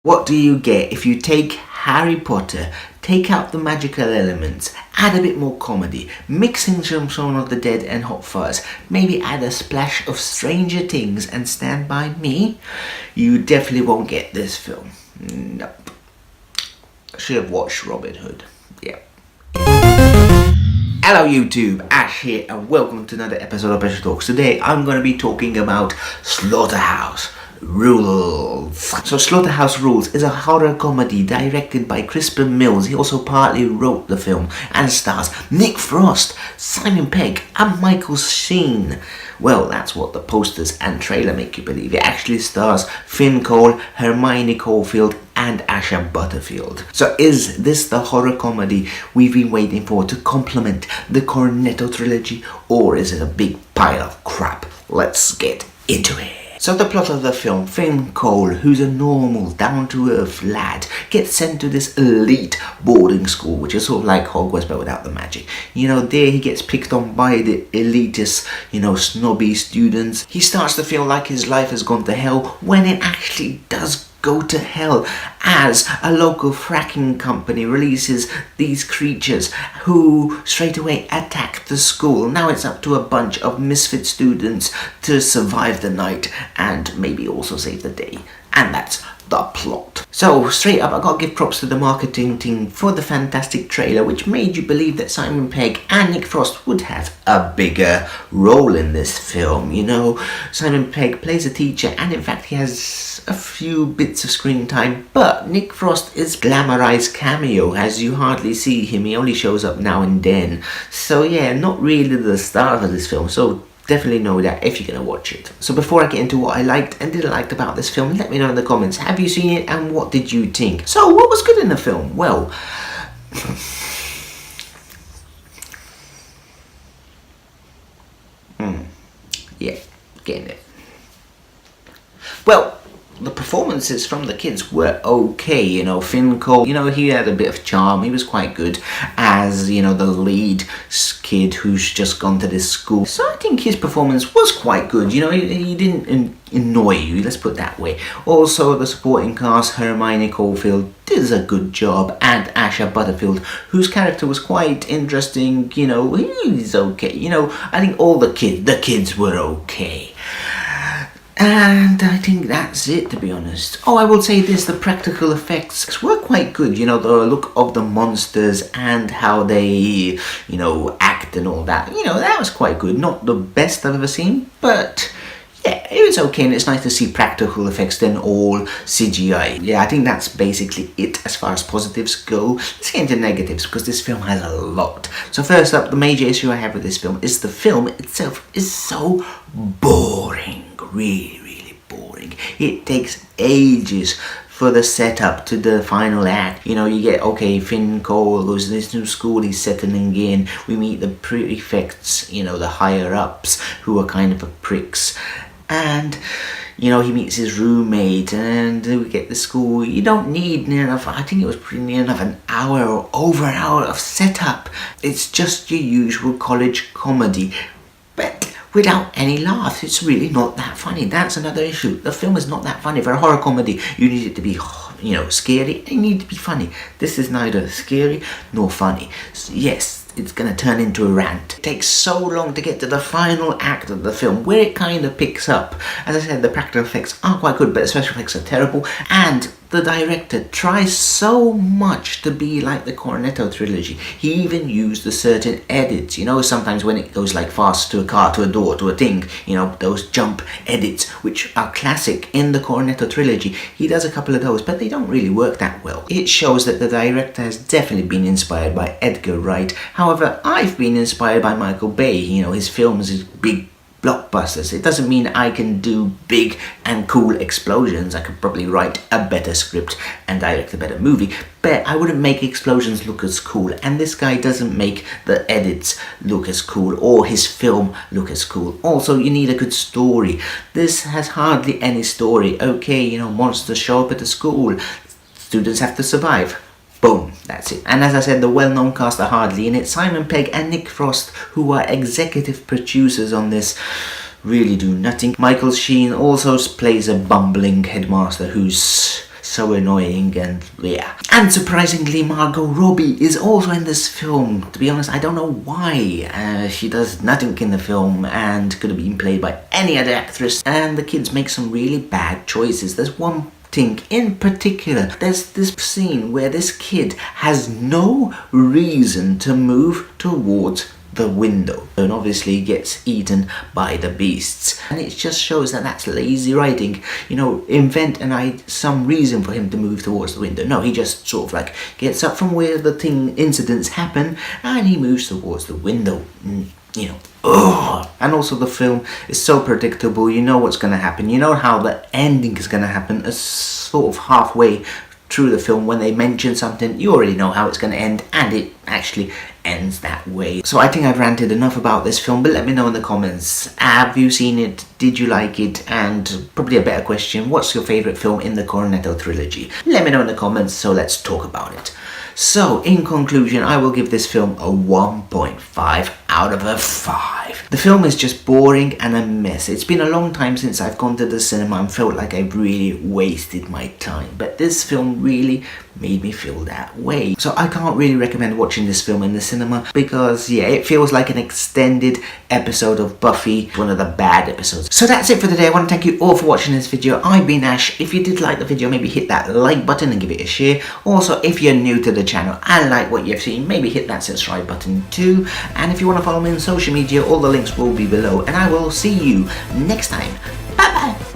What do you get if you take Harry Potter, take out the magical elements, add a bit more comedy, mix in some Shaun of the Dead and Hot Fuzz, maybe add a splash of Stranger Things and Stand By Me? You definitely won't get this film. Nope. I should have watched Robin Hood. Yeah. Hello YouTube, Ash here and welcome to another episode of Special Talks. Today I'm going to be talking about Slaughterhouse Rulez. So Slaughterhouse Rulez is a horror comedy directed by Crispin Mills. He also partly wrote the film and stars Nick Frost, Simon Pegg and Michael Sheen. Well, that's what the posters and trailer make you believe. It actually stars Finn Cole, Hermione Caulfield and Asha Butterfield. So is this the horror comedy we've been waiting for to complement the Cornetto trilogy, or is it a big pile of crap? Let's get into it. So the plot of the film, Finn Cole, who's a normal, down-to-earth lad, gets sent to this elite boarding school, which is sort of like Hogwarts but without the magic. You know, there he gets picked on by the elitist, snobby students. He starts to feel like his life has gone to hell when it actually does go to hell, as a local fracking company releases these creatures who straight away attack the school. Now it's up to a bunch of misfit students to survive the night and maybe also save the day. And that's the plot. So straight up, I gotta give props to the marketing team for the fantastic trailer, which made you believe that Simon Pegg and Nick Frost would have a bigger role in this film. Simon Pegg plays a teacher and in fact he has a few bits of screen time, but Nick Frost is glamorized cameo, as you hardly see him. He only shows up now and then. So yeah, not really the star of this film, so definitely know that if you're going to watch it. So before I get into what I liked and didn't like about this film, let me know in the comments. Have you seen it and what did you think? So what was good in the film? Well, yeah, getting it. Well, the performances from the kids were okay. Finn Cole, he had a bit of charm. He was quite good as, the lead kid who's just gone to this school. So I think his performance was quite good. He didn't annoy you, let's put it that way. Also, the supporting cast, Hermione Caulfield did a good job, and Asha Butterfield, whose character was quite interesting. He's okay. I think all the kids were okay. And I think that's it, to be honest. Oh, I will say this, the practical effects were quite good. The look of the monsters and how they, act and all that. That was quite good. Not the best I've ever seen, but yeah, it was okay. And it's nice to see practical effects than all CGI. Yeah, I think that's basically it as far as positives go. Let's get into negatives, because this film has a lot. So first up, the major issue I have with this film is the film itself is so boring. Really boring. It takes ages for the setup to the final act. You get, okay, Finn Cole goes to this new school, he's settling in. We meet the prefects, the higher ups, who are kind of pricks. And he meets his roommate, and we get the school. You don't need near enough, I think it was pretty near enough an hour or over an hour of setup. It's just your usual college comedy, but without any laughs. It's really not that funny. That's another issue. The film is not that funny. For a horror comedy, you need it to be, scary, and you need to be funny. This is neither scary nor funny. So yes, it's gonna turn into a rant. It takes so long to get to the final act of the film, where it kind of picks up. As I said, the practical effects are quite good, but the special effects are terrible, and the director tries so much to be like the Cornetto trilogy. He even used the certain edits, sometimes when it goes like fast to a car, to a door, to a thing, those jump edits, which are classic in the Cornetto trilogy. He does a couple of those, but they don't really work that well. It shows that the director has definitely been inspired by Edgar Wright. However, I've been inspired by Michael Bay. His films, his big blockbusters. It doesn't mean I can do big and cool explosions. I could probably write a better script and direct a better movie, but I wouldn't make explosions look as cool, and this guy doesn't make the edits look as cool or his film look as cool. Also, you need a good story. This has hardly any story. Okay, monsters show up at the school, students have to survive. Boom, that's it. And as I said, the well-known cast are hardly in it. Simon Pegg and Nick Frost, who are executive producers on this, really do nothing. Michael Sheen also plays a bumbling headmaster who's so annoying, and yeah. And surprisingly, Margot Robbie is also in this film. To be honest, I don't know why. She does nothing in the film and could have been played by any other actress, and the kids make some really bad choices. There's one thing in particular. There's this scene where this kid has no reason to move towards the window and obviously gets eaten by the beasts, and it just shows that that's lazy writing. You know, invent some reason for him to move towards the window. No, he just sort of like gets up from where the incidents happen and he moves towards the window. You know, ugh. And also the film is so predictable. You know what's going to happen. You know how the ending is going to happen. It's sort of halfway through the film when they mention something, you already know how it's going to end, and it actually ends that way. So I think I've ranted enough about this film, but let me know in the comments. Have you seen it? Did you like it? And probably a better question, what's your favourite film in the Cornetto trilogy? Let me know in the comments, so let's talk about it. So, in conclusion, I will give this film a 1.5 out of a 5. The film is just boring and a mess. It's been a long time since I've gone to the cinema and felt like I've really wasted my time. But this film really made me feel that way. So I can't really recommend watching this film in the cinema because, yeah, it feels like an extended episode of Buffy, one of the bad episodes. So that's it for today. I want to thank you all for watching this video. I've been Ash. If you did like the video, maybe hit that like button and give it a share. Also, if you're new to the channel and like what you've seen, maybe hit that subscribe button too. And if you want to follow me on social media, all the links will be below. And I will see you next time. Bye bye.